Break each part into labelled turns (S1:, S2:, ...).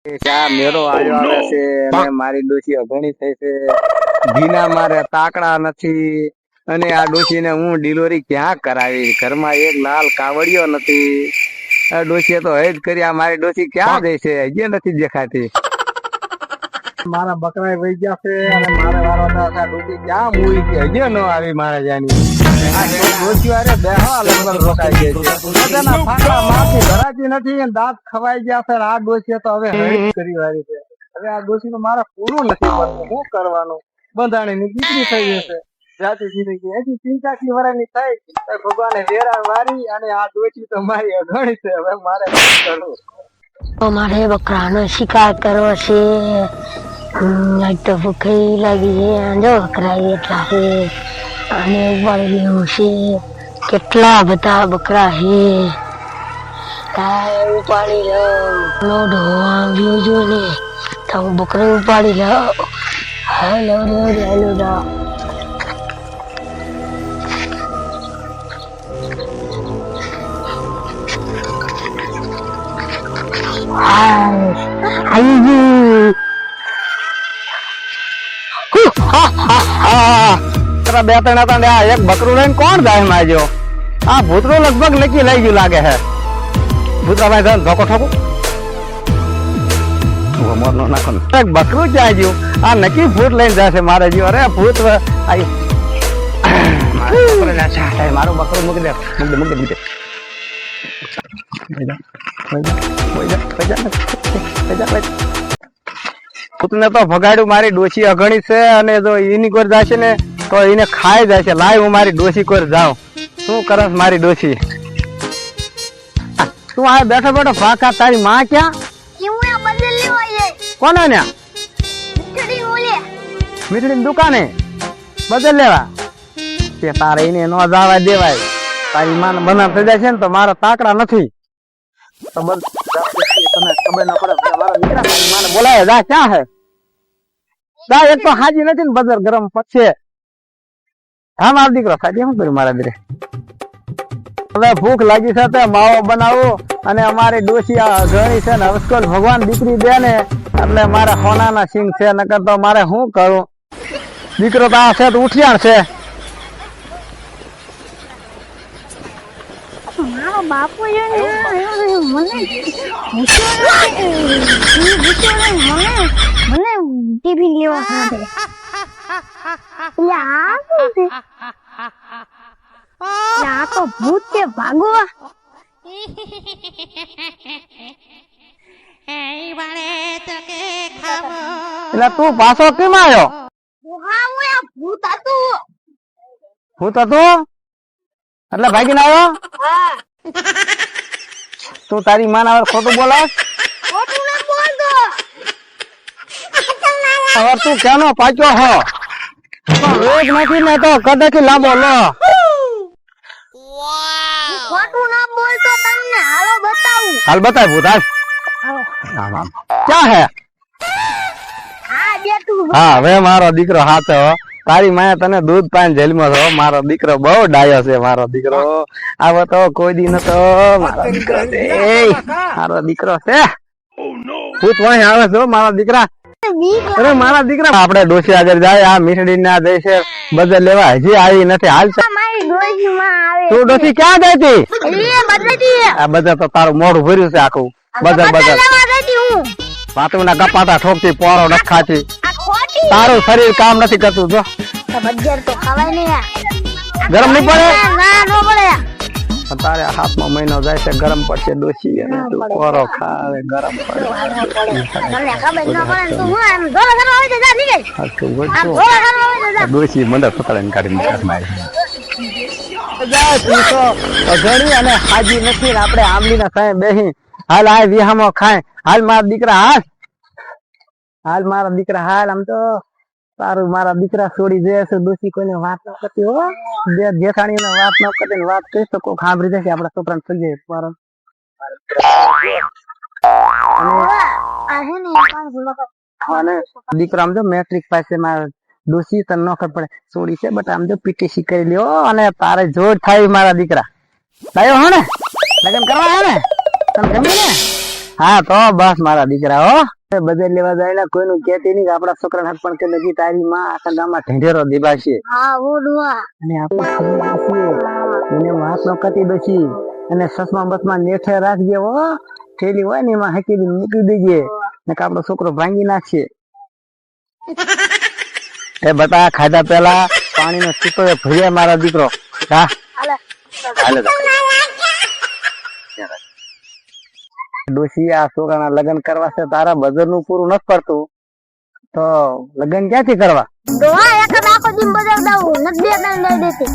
S1: શા મેરો આવ્યો આવે છે અને મારી ડોશી અઘણી થઈ છે. ઘીના મારે તાકડા નથી અને આ ડોશીને હું ડિલિવરી ક્યાં કરાવી? ઘરમાં એક લાલ કાવડિયો નથી. આ ડોશીએ તો હજ કરી. આ મારી ડોશી ક્યાં જાય છે? હજી નથી દેખાતી. મારા બકરા વહી ગયા છે અને મારે વારો ડોશી ક્યાં મૂવી છે? હજી ન આવી મારા જાની. આ ડોશી વારે બેહવા લગભગ રોકાઈ ગઈ છે. પોતાના ફાંકડા માથે ભરાતી નથી અને દાંત ખવાઈ ગયા છે. આ ડોશીએ તો હવે હજ કરી વાળી છે. હવે આ ડોશી નું મારા પૂરું નથી પડતું. શું કરવાનું? બંધાણી ની દીકરી થઈ જશે. જાતિ જિંદગી હજી 85 વર્ષની થઈ. ભગવાને વેરા વારી અને આ ડોશી તો મારી અઘણી છે. હવે મારે શું કરવું?
S2: મારે બકરાનો શિકાર કરવો છે. આજ તો ભૂખ લાગી છે. જો બકરા એટલા છે અને ઉપાડી લેવું છે. કેટલા બધા બકરા છે. ઉપાડી લો આવ્યો જો ને તો હું બકરો ઉપાડી લો. હેલો
S1: બે ત્રણ હતા એક બકરું લઈને કોણ જાય માજો? આ ભૂતરું લગભગ લઈ ગયું લાગે છે. ભૂતરા ભાઈ ધોકો ઠોકો એક બકરું ક્યાં ગયું? આ નક્કી ભૂત લઈને જશે મારે જીવ. અરે ભૂત મારું બકરું મૂકી દે. ભૂતને તો ભગાડ્યું. મારી ડોશી અઘણી છે અને જો એની કોર જશે ને તો એને ખાઈ જાય છે. લાય હું મારી ડોશી કોર જાઉં. શું કરસ મારી ડોશી? તું આ બેઠો બેઠો ફાકા. તારી માં ક્યાં? કોને ને મીઠડી દુકાને બદલ લેવા? તે તારે એને નો જવા દેવાય. તારી માને બનાવ થઈ જાય છે ને તો મારા તાકડા નથી તો તને ખબર ના પડે. મારા દીકરા માને બોલાવે જા. ક્યાં હે? જા. એક તો હાજી નથી ને બજાર ગરમ પછી. હા મારો દીકરો ખાધી શું કર્યું મારા દીકરે? હવે ભૂખ લાગી છે તો માવો બનાવો અને અમારી ડોશી ઘણી છે ને અવસ્કોલ ભગવાન દીકરી દે ને એટલે મારે હોનાના સિંગ છે. નકર તો મારે શું કરું? દીકરો તો આ છે તો ઉઠિયાણ છે.
S2: મારો બાપુ મને ટીવી લેવા આ તો ભૂત છે. ભાગો.
S1: એટલે તું પાછો કેમ આવ્યો?
S2: ભૂત હતું.
S1: ભૂત હતું એટલે ભાગીને આવ્યો? તું તારી માને હવે ખોટું બોલાસ? હવે તું કેનો પાછો હો? રોજ નથી ને તો કદાચ લાંબો લો.
S2: ખોટું ના બોલતો. તમને હાલો બતાવું.
S1: હાલ બતાય ભૂત. હાલ ક્યાં હે? હા હવે મારો દીકરો હાથે. તારી માયા તને દૂધ પાન જેલમાં છો. મારો દીકરો બહુ ડાયો છે. મારો દીકરો આવો તો કોઈ દી નતો. મારો દીકરો છે. મારો દીકરો છે. ભૂત વહી આવે છે મારા દીકરા. અરે મારા દીકરા આપડે ડોશી આગળ જાય. આ મીઠડી ના દે છે બજાર લેવા. હજી આવી નથી. હાલ તું ડોશી ક્યાં ગઈ હતી? આ બજાર તો તારું મોઢું ભર્યું છે આખું. બજાર વાતું ના ગપાટા ઠોકતી પોરો નથી ખાતી. તારું શરીર કામ નથી કરતું. જો ગરમ નહીં પડે? તારે હાથમાં મહિનો જાય છે. ગરમ પડશે ડોશી અને તું પોરો ખાવે. ગરમ પડે. ડોશી મંદર પકડીને કાઢી ઘણી અને હાજી નથી ને આપડે આંબલી ના સાય બેહી. હાલ આ વિહામો ખાય. હાલ મારા દીકરા હાલ. હાલ મારા દીકરા હાલ. આમ તો તારું મારા દીકરા છોડી જાય છે. ડોશી કોઈને વાત ન કરતી હો. બે જેઠાણી ને વાત ન કરતી વાત કહીશ તો કોઈ સાંભળી જશે. આપડા છોકરાને સમજે. દીકરો આમ જો મેટ્રિક પાસે મારા ડોશી તને ન ખબર પડે છોડી છે બટ આમ જો પીટીસી કરી લ્યો અને તારે જોર થાય મારા દીકરા. લાયો હે ને લગન કરવા હે ને? તને ગમે ને? હા તો બસ મારા દીકરા હો બધે લેવા જાય ને કોઈનું કહેતી નહીં કે આપડા છોકરા હાથ પણ કે નથી તારી માં આખા ગામમાં ઢેઢેરો દીબાશે
S2: હા ઓડવા
S1: અને આપણે એને વાત ન કરતી દછી અને સસમા બસમાં નેઠે રાખજે હો થેલી હોય ને એમાં હાકી મૂકી દેજે ને આપણો છોકરો ભાંગી નાખશે એ બટા ખાધા પેલા પાણીનો સીટો ભર્યા મારા દીકરો હા હાલે ડોશી આ છોકરાના લગ્ન કરવા છે તારા બજર નું પૂરું નથી પડતું તો લગ્ન ક્યાંથી કરવા
S2: દોહા એક આખો દિન બજાર દાવું નથી દઈ દેતી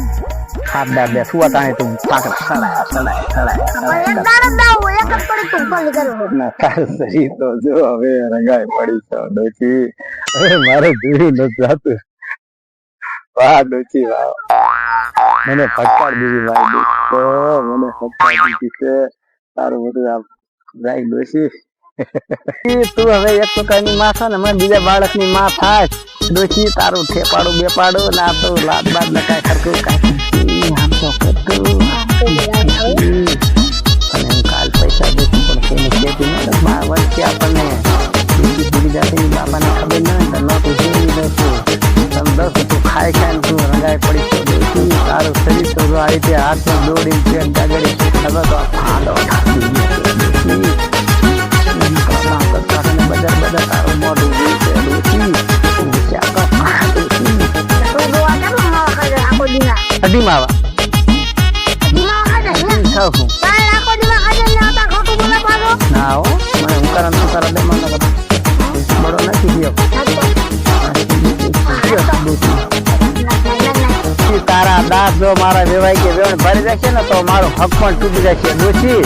S1: હાથ દા બે સુવા તાણે તું પાકડા સડાય
S2: એક દાડ દાવું એક જ પડી તું પલી કરું
S1: ના તાર સહી તો જો હવે રંગાઈ પડી છે ડોશી હવે મારે જોઈ નથી જાતું વાહ ડોશી વાહ મને ફટકાર દીધી મારી તો મને ફટકાર દીધી છે તારું બધું આ જાય ડોશી તું હવે એક પ્રકારની માં છે ને મને બીજા બાળક ની માં થાય ડોશી તારું ઠેપાડું બેપાડું ને આ તો લાત બાદ ને કઈ ખરકું કઈ આમ તો કરતું અને હું કાલ પૈસા દેશું પણ તેને કહેતી ન બાર વર્ષથી આપણને ભૂલી જતી બાપાને ખબર ન નહોતું જેવી દઉં તમે 10 તું ખાઈ ખાઈને તું રંગાઈ પડી તો ડોશી તારું શરીર તો આ રીતે હાથ દોડી ટ્રેન કાગળી હવે તો ફાંડો બધા તારું મોઢું અઢીમાં ના હો મને ઉકારા નુકારા દે મને બડો નથી ગયો તારા દાંત જો મારા વેવાય કે વેણ ભરી જશે ને તો મારો હક પણ તૂટી જશે ડોશી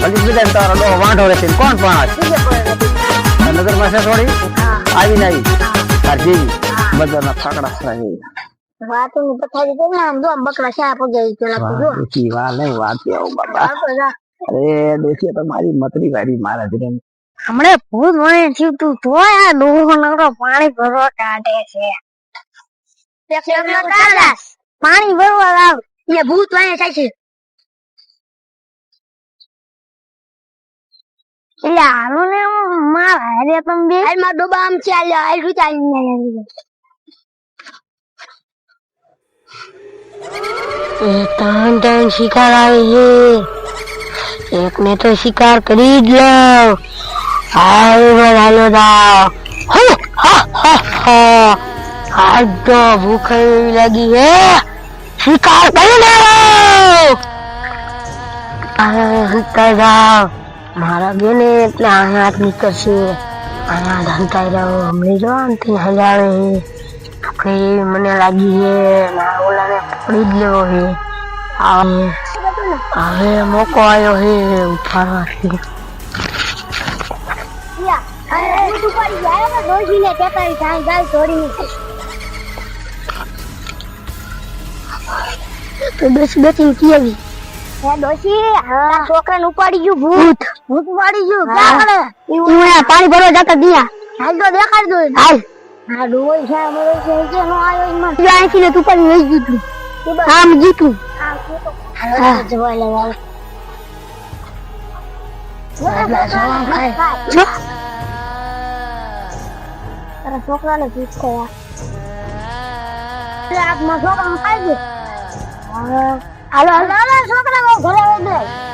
S1: હજી બીજા તારો ડો વાંઢો રહેશે કોણ પણ નગર માં છે થોડી આવી નાઈ તાર જેવી બધાના ફાકડા સરાવી
S2: વાતો ની પથારી તો ના જો બકરા શા પગે પેલા જો
S1: કી વા નહીં વાત આવ બાબા અરે દેખીએ તો મારી મતરી ગાડી મારા ધીરે
S2: હમણે ભૂત વણે થયું તું તો આ ડોહો નકરો પાણી ભરવા કાઢે છે પાણી ભરવા લાવ એ ભૂત વણે થાય છે એટલે હાલો ને મારા હારે તમે બે હાલમાં ડોબા આમ ચાલ્યા હાલ ચાલી ત્રણ શિકાર આવી છે એક ને તો શિકાર કરી જ લો હાલો દાવ આજ તો ભૂખ એવી લાગી હે શિકાર કરી લો જાવ મારા બેને એટલે અહીંયા હાથ નીકળશે અહીંયા ધંધાઈ રહ્યો હમણાં જો આમથી હજાવે ભૂખ એવી મને લાગી છે ઓલાને પકડી જ લેવો છે હવે મોકો આવ્યો હે ઉઠાડવા છોકરા ને ઉપાડી ગયું ભૂત ભૂત ઉપાડી ગયું પાણી ભરવા જતા દિયા હાલ તો દેખાડ દો હાલ હા ડોય છે મરે છે નો આયો ઈમાં અહીંથી ને તું પાણી લઈ ગયું આમ જીતું હા જવા લેવા તારા છોકરાને પૂછો યાર આપમાં છોકરાને ખાઈ ગયો હાલો હાલો છોકરા ઘરે